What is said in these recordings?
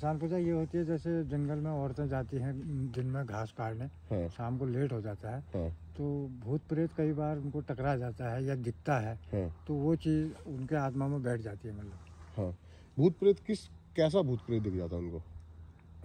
मसान पूजा ये होती है जैसे जंगल में औरतें जाती हैं दिन में घास काटने, हाँ। शाम को लेट हो जाता है, हाँ। तो भूत प्रेत कई बार उनको टकरा जाता है या दिखता है, हाँ। तो वो चीज़ उनके आत्मा में बैठ जाती है। मतलब हाँ, भूत प्रेत कैसा भूत प्रेत दिख जाता है उनको?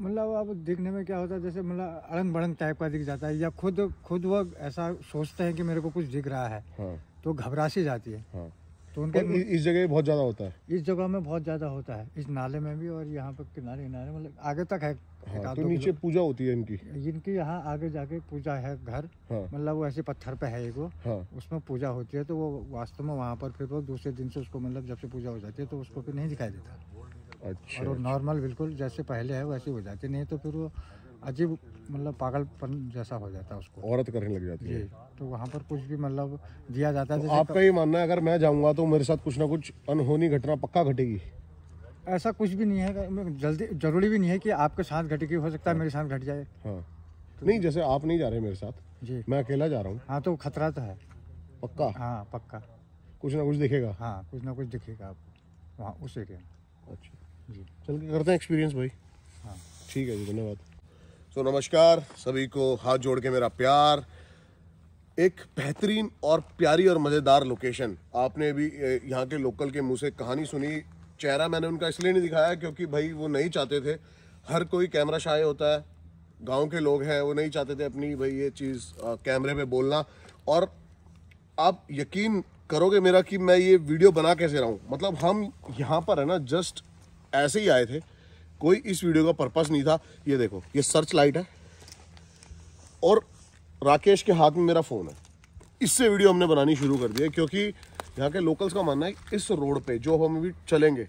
मतलब अब दिखने में क्या होता है, जैसे मतलब अड़ंग भड़ंग टाइप का दिख जाता है, या खुद वो ऐसा सोचते हैं कि मेरे को कुछ दिख रहा है। हाँ। तो घबरासी जाती है। हाँ। तो उनके इस जगह बहुत ज़्यादा होता है। इस जगह में बहुत ज़्यादा होता है, इस नाले में भी और यहाँ पर किनारे मतलब आगे तक है। हाँ, तो नीचे पूजा होती है इनकी यहाँ आगे जाके पूजा है घर। हाँ। मतलब वो ऐसे पत्थर पे है एक वो। हाँ। उसमें पूजा होती है, तो वो वास्तव में वहाँ पर फिर वो दूसरे दिन से उसको मतलब जब से पूजा हो जाती है तो उसको फिर नहीं दिखाई देता। अच्छा। और वो नॉर्मल बिल्कुल जैसे पहले है वैसे हो जाती, नहीं तो फिर वो अजीब मतलब पागलपन जैसा हो जाता है, उसको औरत करने लग जाती है। तो वहाँ पर कुछ भी मतलब दिया जाता है। तो आपका ये मानना है अगर मैं जाऊँगा तो मेरे साथ कुछ ना कुछ अनहोनी घटना पक्का घटेगी? ऐसा कुछ भी नहीं है, जल्दी जरूरी भी नहीं है कि आपके साथ घटेगी, हो सकता है मेरे साथ घट जाए। हाँ। तो नहीं, जैसे आप नहीं जा रहे मेरे साथ जी, मैं अकेला जा रहा हूँ। हाँ, तो खतरा तो है पक्का? हाँ पक्का, कुछ ना कुछ दिखेगा। हाँ, कुछ ना कुछ दिखेगा आपको वहाँ उस एरिया में। अच्छा जी, चल के करते हैं एक्सपीरियंस भाई। हाँ ठीक है जी, धन्यवाद। तो नमस्कार सभी को, हाथ जोड़ के मेरा प्यार। एक बेहतरीन और प्यारी और मज़ेदार लोकेशन। आपने भी यहाँ के लोकल के मुंह से कहानी सुनी। चेहरा मैंने उनका इसलिए नहीं दिखाया क्योंकि भाई वो नहीं चाहते थे, हर कोई कैमरा शाय होता है, गांव के लोग हैं, वो नहीं चाहते थे अपनी भाई ये चीज़ कैमरे पे बोलना। और आप यकीन करोगे मेरा कि मैं ये वीडियो बना कैसे रहा हूँ। मतलब हम यहाँ पर है ना जस्ट ऐसे ही आए थे, कोई इस वीडियो का पर्पस नहीं था। ये देखो, ये सर्च लाइट है और राकेश के हाथ में मेरा फ़ोन है, इससे वीडियो हमने बनानी शुरू कर दी है क्योंकि यहाँ के लोकल्स का मानना है इस रोड पे जो हम अभी चलेंगे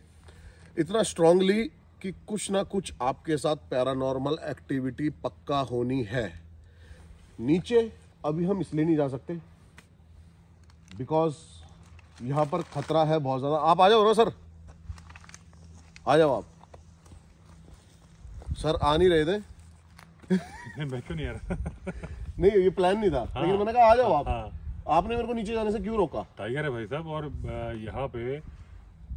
इतना स्ट्रांगली कि कुछ ना कुछ आपके साथ पैरानॉर्मल एक्टिविटी पक्का होनी है। नीचे अभी हम इसलिए नहीं जा सकते बिकॉज यहाँ पर खतरा है बहुत ज़्यादा। आप आ जाओ ना सर, आ जाओ आप। सर आ नहीं रहे थे। मैं क्यों नहीं आ रहा? नहीं, ये प्लान नहीं था। हाँ, लेकिन मैंने कहा आ जाओ आप। हाँ, आपने मेरे को नीचे जाने से क्यों रोका? टाइगर है भाई साहब, और यहाँ पे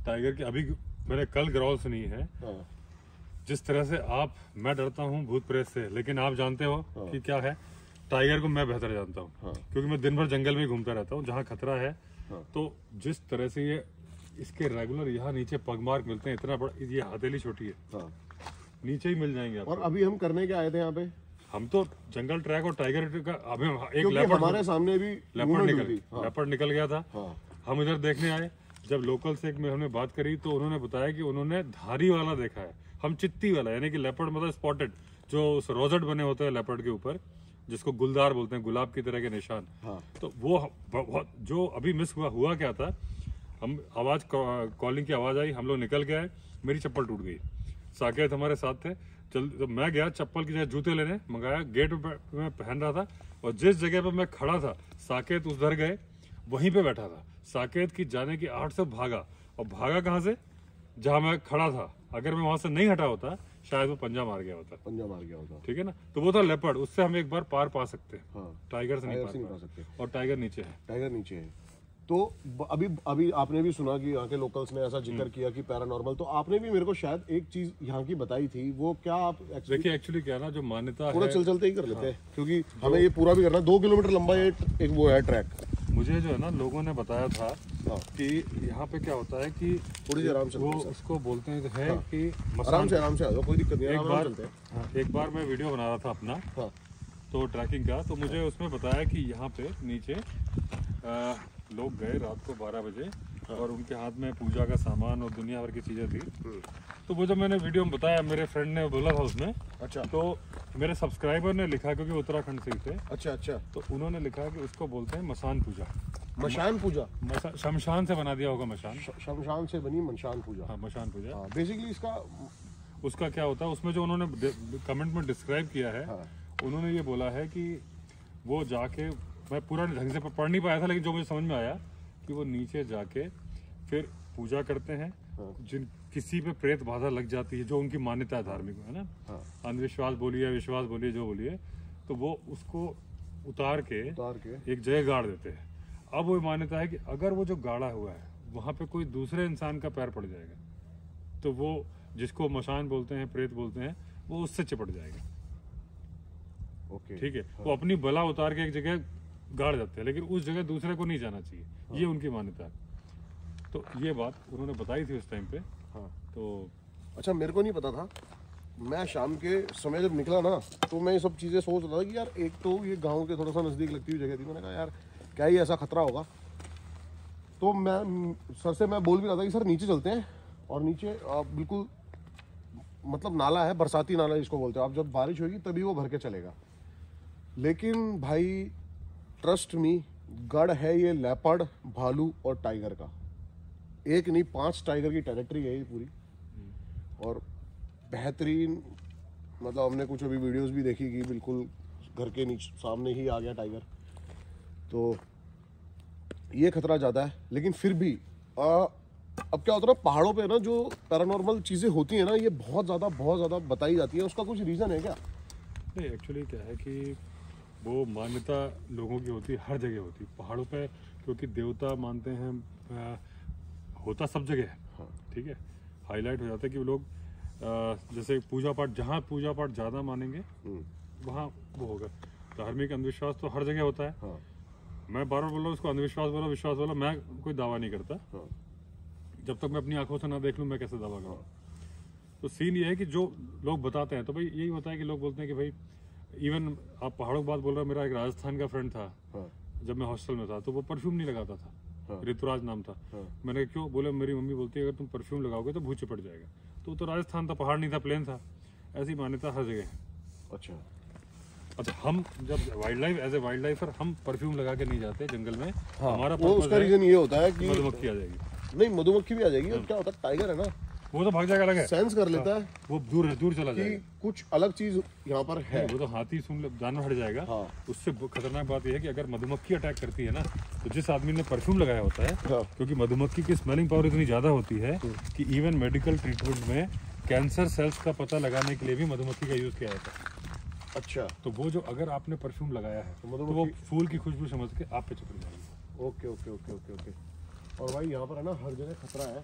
टाइगर की अभी मैंने कल ग्रॉल सुनी है। हाँ। जिस तरह से मैं डरता हूँ भूत प्रेत से, लेकिन आप जानते हो कि क्या है, टाइगर को मैं बेहतर जानता हूँ। हाँ। क्योंकि मैं दिन भर जंगल में घूमता रहता हूँ जहाँ खतरा है। हाँ। तो जिस तरह से ये इसके रेगुलर यहाँ नीचे पगमार्क मिलते हैं, इतना बड़ा, ये हथेली छोटी है। हाँ। नीचे ही मिल जाएंगे आपको। और अभी हम करने क्या आए थे यहाँ पे? हम तो जंगल ट्रैक और टाइगर का, हमें एक लेपर्ड, हमारे सामने भी लेपर्ड निकल गया था। हाँ। हम इधर देखने आए, जब लोकल से हमने बात करी तो उन्होंने बताया कि उन्होंने धारी वाला देखा है, हम चित्ती वाला, यानी कि लेपर्ड मतलब स्पॉटेड, जो रोजेट बने होते हैं लेपर्ड के ऊपर, जिसको गुलदार बोलते हैं, गुलाब की तरह के निशान। हाँ। तो वो जो अभी मिस हुआ क्या था, हम आवाज कॉलिंग की आवाज आई, हम लोग निकल के आए, मेरी चप्पल टूट गई। साकेत हमारे साथ थे, तो मैं गया चप्पल की जगह जूते लेने, मंगाया, गेट पे मैं पहन रहा था और जिस जगह पे मैं खड़ा था साकेत उधर गए, वहीं पे बैठा था। साकेत की जाने की आहट से भागा, और भागा कहाँ से? जहाँ मैं खड़ा था। अगर मैं वहां से नहीं हटा होता शायद वो पंजा मार गया होता। ठीक है ना? तो वो था लेपर्ड, उससे हम एक बार पार पा सकते हैं। हाँ। टाइगर से नहीं पा सकते। और टाइगर नीचे है। तो अभी आपने भी सुना कि यहाँ के लोकल्स ने ऐसा जिक्र किया कि पैरानॉर्मल, तो आपने भी मेरे को शायद एक चीज यहाँ की बताई थी, वो क्या आप देखिए एक्चुअली क्या ना, जो मान्यता पूरा चलते ही कर लेते हैं। हाँ। क्योंकि हमें ये पूरा भी करना है, 2 किलोमीटर लंबा ये एक वो है ट्रैक। मुझे जो है ना लोगों ने बताया था। हाँ। कि यहाँ पे क्या होता है कि थोड़ी देर आराम से, वो उसको बोलते हैं है। हाँ। कि आराम से आ जाओ, कोई दिक्कत नहीं। एक बार मैं वीडियो बना रहा था अपना। हाँ। तो ट्रैकिंग का, तो मुझे उसमें बताया कि यहाँ पे नीचे लोग गए रात को 12 बजे। हाँ। और उनके हाथ में पूजा का सामान और दुनिया भर की चीजें थी। तो वो जब मैंने वीडियो में बताया, मेरे फ्रेंड ने बोला था उसमें। अच्छा। तो मेरे सब्सक्राइबर ने लिखा, क्योंकि उत्तराखंड से थे। अच्छा। तो उन्होंने लिखा कि उसको बोलते हैं मसान पूजा। मशान पूजा? शमशान से बना दिया होगा मशान। शमशान से बनी मशान पूजा। हाँ, मशान पूजा। हाँ, बेसिकली उसका क्या होता है, उसमें जो उन्होंने कमेंट में डिस्क्राइब किया है। हाँ। उन्होंने ये बोला है कि वो जाके, मैं पूरा ढंग से पढ़ नहीं पाया था, लेकिन जो मुझे समझ में आया कि वो नीचे जाके फिर पूजा करते हैं। हाँ। जिन किसी पे प्रेत बाधा लग जाती है, जो उनकी मान्यता है धार्मिक, है ना। हाँ। अंधविश्वास बोलिए, विश्वास बोलिए, जो बोलिए, तो वो उसको उतार के एक जगह गाड़ देते हैं। अब वो मान्यता है कि अगर वो जो गाड़ा हुआ है वहां पे कोई दूसरे इंसान का पैर पड़ जाएगा, तो वो जिसको मशान बोलते हैं, प्रेत बोलते हैं, वो उससे चिपट जाएगा। ओके, ठीक है, वो अपनी बला उतार के एक जगह गाड़ जाते हैं, लेकिन उस जगह दूसरे को नहीं जाना चाहिए, ये उनकी मान्यता है। तो ये बात उन्होंने बताई थी उस टाइम पे। हाँ। तो अच्छा, मेरे को नहीं पता था। मैं शाम के समय जब निकला ना, तो मैं ये सब चीज़ें सोच रहा था कि यार एक तो ये गांव के थोड़ा सा नज़दीक लगती हुई जगह थी। मैंने कहा यार क्या ही ऐसा खतरा होगा। तो मैं सर से मैं बोल भी रहा था कि सर नीचे चलते हैं, और नीचे बिल्कुल मतलब नाला है, बरसाती नाला जिसको बोलते हैं आप, जब बारिश होगी तभी वो भर के चलेगा। लेकिन भाई ट्रस्ट मी, गढ़ है ये लेपर्ड, भालू और टाइगर का। एक नहीं 5 टाइगर की टेरिटरी है ये पूरी, और बेहतरीन। मतलब हमने कुछ अभी वीडियोस भी देखी कि बिल्कुल घर के नीचे सामने ही आ गया टाइगर। तो ये खतरा ज़्यादा है, लेकिन फिर भी अब क्या होता है ना, पहाड़ों पे ना जो पैरानॉर्मल चीज़ें होती हैं ना, ये बहुत ज़्यादा बताई जाती है। उसका कुछ रीज़न है क्या? नहीं, एक्चुअली क्या है कि वो मान्यता लोगों की होती है, हर जगह होती है पहाड़ों पे, क्योंकि देवता मानते हैं, होता सब जगह है। हाँ। ठीक है, हाईलाइट हो जाता है कि वो लोग जैसे पूजा पाठ, जहाँ पूजा पाठ ज़्यादा मानेंगे वहाँ वो होगा। धार्मिक अंधविश्वास तो हर जगह होता है। हाँ। मैं बार बार बोल रहा हूँ, उसको अंधविश्वास बोलो, विश्वास बोलो, मैं कोई दावा नहीं करता। हाँ। जब तक मैं अपनी आंखों से ना देख लूँ, मैं कैसे दावा करूँ? तो सीन ये है कि जो लोग बताते हैं, तो भाई यही होता है कि लोग बोलते हैं कि भाई, इवन आप पहाड़ों की बात बोल रहे हो, मेरा एक राजस्थान का फ्रेंड था। हाँ। जब मैं हॉस्टल में था तो वो परफ्यूम नहीं लगाता था। हाँ। ऋतुराज नाम था। हाँ। मैंने कहा क्यों? बोले मेरी मम्मी बोलती है अगर तुम परफ्यूम लगाओगे तो भूत चिपट जाएगा। तो राजस्थान था, पहाड़ नहीं था, प्लेन था। ऐसी मान्यता हर जगह है। अच्छा। अच्छा, हम जब wild life, as a wild lifer, हम परफ्यूम लगा के नहीं जाते जंगल में। हाँ, हमारा वो उसका रीजन ये होता है कि मधुमक्खी आ जाएगी। नहीं, मधुमक्खी भी आ जाएगी। और क्या होता है, टाइगर है ना, वो तो भाग जाएगा, अलग है, सेंस कर लेता है वो दूर चला कि जाएगा। कुछ अलग चीज यहाँ पर है। वो तो हाथी सुन ले, जानवर हट जाएगा। हाँ। उससे खतरनाक बात यह है कि अगर मधुमक्खी अटैक करती है ना, तो जिस आदमी ने परफ्यूम लगाया होता है, हाँ। क्योंकि मधुमक्खी की स्मेलिंग पावर इतनी ज्यादा होती है कि इवन मेडिकल ट्रीटमेंट में कैंसर सेल्स का पता लगाने के लिए भी मधुमक्खी का यूज किया जाता है। अच्छा। तो वो जो अगर आपने परफ्यूम लगाया है तो वो फूल की खुशबू समझ के आप पे चिपक जाएगी। Okay okay okay okay okay. और भाई यहाँ पर है ना, हर जगह खतरा है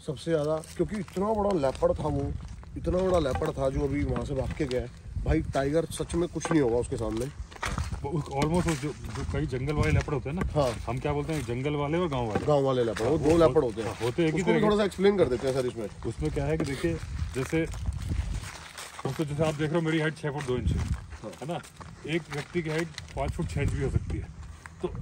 सबसे ज़्यादा, क्योंकि इतना बड़ा लेपर्ड था वो, इतना बड़ा लेपर्ड था जो अभी वहाँ से भाग के गया है। भाई टाइगर सच में कुछ नहीं होगा उसके सामने। ऑलमोस्ट जो कई जंगल वाले लेपर्ड होते हैं ना, हाँ। हम क्या बोलते हैं, जंगल वाले और गाँव वाले लेपर्ड, वो 2 लेपर्ड होते हैं। होते हैं, उसको भी थोड़ा सा एक्सप्लेन कर देते हैं सर इसमें। उसमें क्या है कि देखिए, जैसे दोस्तों, जैसे आप देख रहे हो मेरी हाइट 6 फुट 2 इंच है ना, एक व्यक्ति की हाइट 5 फुट 6 इंच भी हो सकती है। तो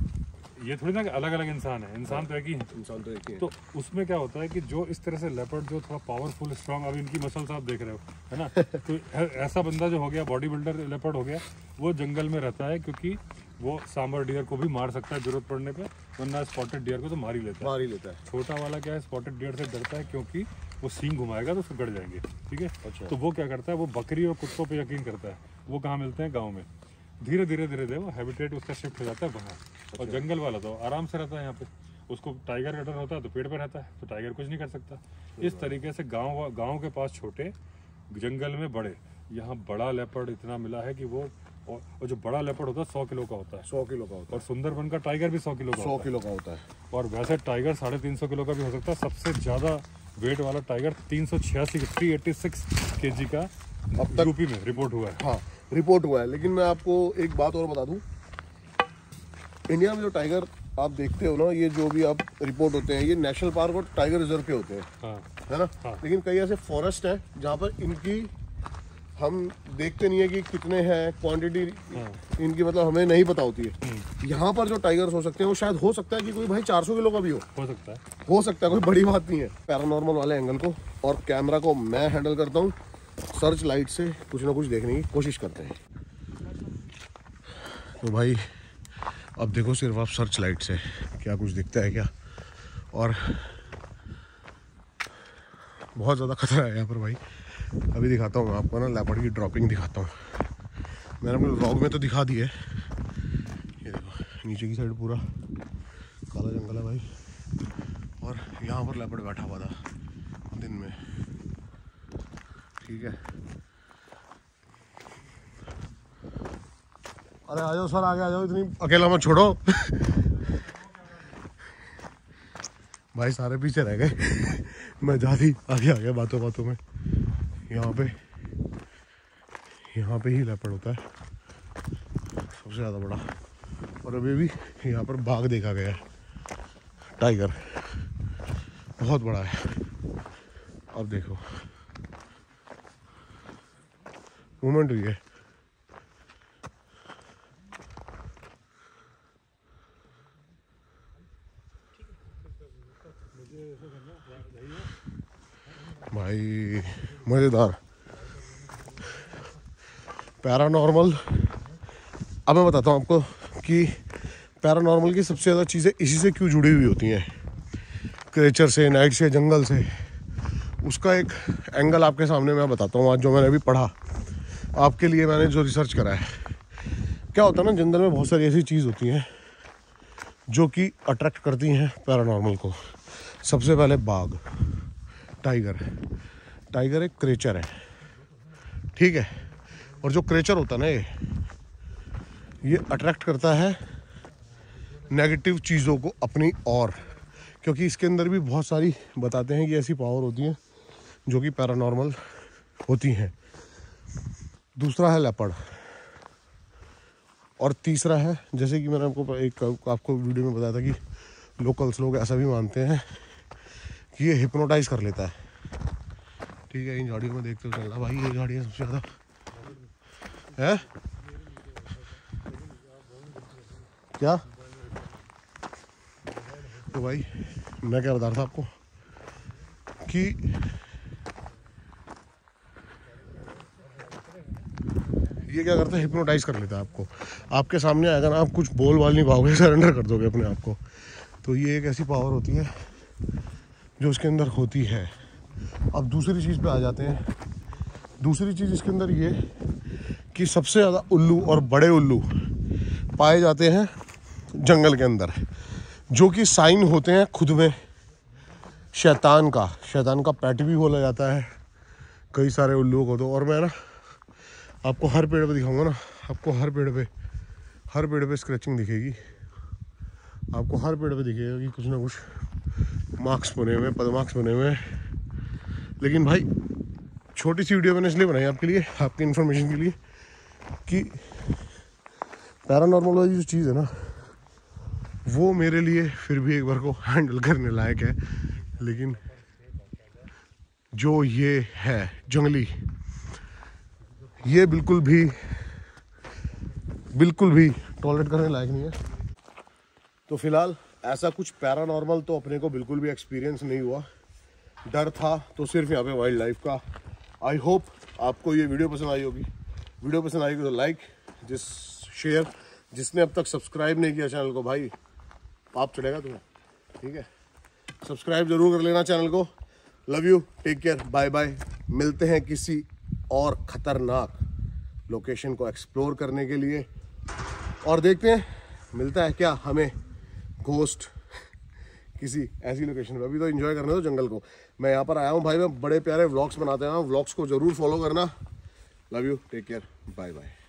ये थोड़ी ना कि अलग अलग इंसान है, इंसान तो एक ही है। इंसान तो एक ही है। तो उसमें क्या होता है कि जो इस तरह से लेपर्ड जो थोड़ा पावरफुल, स्ट्रांग, अभी इनकी मसल्स आप देख रहे हो, है ना, तो ऐसा बंदा जो हो गया, बॉडी बिल्डर लेपर्ड हो गया, वो जंगल में रहता है, क्योंकि वो सांबर डियर को भी मार सकता है जरूरत पड़ने पे, वरना स्पॉटेड डियर को तो मार ही लेता है। छोटा वाला क्या है, स्पॉटेड डियर से डरता है, क्योंकि वो सींग घुमाएगा तो उसको गड़ जाएंगे। ठीक है। अच्छा। तो वो क्या करता है, वो बकरी और कुत्तों पे यकीन करता है। वो कहाँ मिलते हैं? गाँव में। धीरे धीरे वो हैबिटेट उसका शिफ्ट हो जाता है वहाँ। और जंगल वाला तो आराम से रहता है यहाँ पे। उसको टाइगर का डर होता है तो पेड़ पे रहता है, तो टाइगर कुछ नहीं कर सकता। इस तरीके से गाँव के पास छोटे, जंगल में बड़े। यहाँ बड़ा लेपर्ड इतना मिला है कि वो, और जो बड़ा लेपर्ड होता है 100 किलो का होता है। 100 किलो का होता है। और सुंदरबन का टाइगर भी 100 किलो का 100 किलो का होता है। और वैसे टाइगर 350 किलो का भी हो सकता है। सबसे ज्यादा वेट वाला टाइगर 386 kg का अब तक यूपी में रिपोर्ट हुआ है। हाँ, रिपोर्ट हुआ है। लेकिन मैं आपको एक बात और बता दूं, इंडिया में जो टाइगर आप देखते हो ना, ये जो भी आप रिपोर्ट होते हैं, ये नेशनल पार्क और टाइगर रिजर्व के होते हैं। हाँ। है ना। हाँ। लेकिन कई ऐसे फॉरेस्ट है जहाँ पर इनकी हम देखते नहीं है कि कितने हैं, क्वांटिटी इनकी मतलब हमें नहीं पता होती है। यहाँ पर जो टाइगर्स हो सकते हैं, वो शायद हो सकता है कि कोई भाई 400 किलो का भी हो सकता है, कोई बड़ी बात नहीं है। पैरानॉर्मल वाले एंगल को और कैमरा को मैं हैंडल करता हूँ, सर्च लाइट से कुछ ना कुछ देखने की कोशिश करते हैं। तो भाई अब देखो सिर्फ आप सर्च लाइट से क्या कुछ दिखता है क्या। और बहुत ज़्यादा खतरा है यहाँ पर भाई। अभी दिखाता हूँ मैं आपको ना, लेपर्ड की ड्रॉपिंग दिखाता हूँ। मैंने अपने व्लॉग में तो दिखा दी है। ये देखो नीचे की साइड पूरा काला जंगल है भाई, और यहाँ पर लेपर्ड बैठा हुआ था दिन में। ठीक है। अरे आ जाओ सर, आगे आ जाओ, इतनी अकेला मत छोड़ो। भाई सारे पीछे रह गए। मैं ज़्यादा ही आगे आ गया बातों बातों में। यहाँ पे ही लेपर्ड होता है सबसे ज़्यादा बड़ा, और अभी भी यहाँ पर बाघ देखा गया है, टाइगर बहुत बड़ा है। अब देखो मूवमेंट हुई है। भाई मज़ेदार पैरानॉर्मल। अब मैं बताता हूँ आपको कि पैरानॉर्मल की सबसे ज़्यादा चीज़ें इसी से क्यों जुड़ी हुई होती हैं, क्रिएचर से, नाइट से, जंगल से। उसका एक एंगल आपके सामने मैं बताता हूँ आज, जो मैंने अभी पढ़ा आपके लिए, मैंने जो रिसर्च करा है। क्या होता है ना, जंगल में बहुत सारी ऐसी चीज़ होती हैं जो कि अट्रैक्ट करती हैं पैरानॉर्मल को। सबसे पहले बाघ, टाइगर एक क्रिएचर है, ठीक है। और जो क्रिएचर होता है ना, ये अट्रैक्ट करता है नेगेटिव चीज़ों को अपनी ओर, क्योंकि इसके अंदर भी बहुत सारी बताते हैं कि ऐसी पावर होती हैं जो कि पैरानॉर्मल होती हैं। दूसरा है लेपर्ड, और तीसरा है, जैसे कि मैंने आपको वीडियो में बताया था कि लोकल्स लोग ऐसा भी मानते हैं कि ये हिप्नोटाइज कर लेता है, ठीक है। इन झाड़ियों में देखते हुए चलना भाई, ये झाड़ियाँ सबसे ज़्यादा है क्या। तो भाई मैं क्या बता रहा था आपको कि ये क्या करता है, हिप्नोटाइज कर लेता है आपको। आपके सामने आएगा ना, आप कुछ बोल बाल नहीं पाओगे, सरेंडर कर दोगे अपने आप को। तो ये एक ऐसी पावर होती है जो उसके अंदर होती है। अब दूसरी चीज़ पे आ जाते हैं। दूसरी चीज़ इसके अंदर ये कि सबसे ज़्यादा उल्लू और बड़े उल्लू पाए जाते हैं जंगल के अंदर, जो कि साइन होते हैं खुद में शैतान का पेट भी बोला जाता है कई सारे उल्लुओं को। तो और मैं ना आपको हर पेड़ पे दिखाऊंगा ना, आपको हर पेड़ पे स्क्रैचिंग दिखेगी, आपको हर पेड़ पे दिखेगा कि कुछ ना कुछ मार्क्स बने हुए, पदमार्क्स बने हुए हैं। लेकिन भाई छोटी सी वीडियो मैंने इसलिए बनाई आपके लिए, आपकी इन्फॉर्मेशन के लिए, कि पैरानॉर्मल वाली जो चीज़ है ना, वो मेरे लिए फिर भी एक बार को हैंडल करने लायक है। लेकिन जो ये है जंगली, ये बिल्कुल भी टॉलरेट करने लायक नहीं है। तो फिलहाल ऐसा कुछ पैरानॉर्मल तो अपने को बिल्कुल भी एक्सपीरियंस नहीं हुआ। डर था तो सिर्फ यहाँ पे वाइल्ड लाइफ का। आई होप आपको ये वीडियो पसंद आई होगी। वीडियो पसंद आएगी तो लाइक, शेयर। जिसने अब तक सब्सक्राइब नहीं किया चैनल को, भाई पाप चढ़ेगा तुम्हें, ठीक है। सब्सक्राइब जरूर कर लेना चैनल को। Love you, take care, bye bye. मिलते हैं किसी और खतरनाक लोकेशन को एक्सप्लोर करने के लिए, और देखते हैं मिलता है क्या हमें घोस्ट किसी ऐसी लोकेशन पे। अभी तो एंजॉय करने दो जंगल को। मैं यहाँ पर आया हूँ भाई, मैं बड़े प्यारे व्लॉग्स बनाते हैं, व्लॉग्स को जरूर फॉलो करना। Love you, take care, bye bye.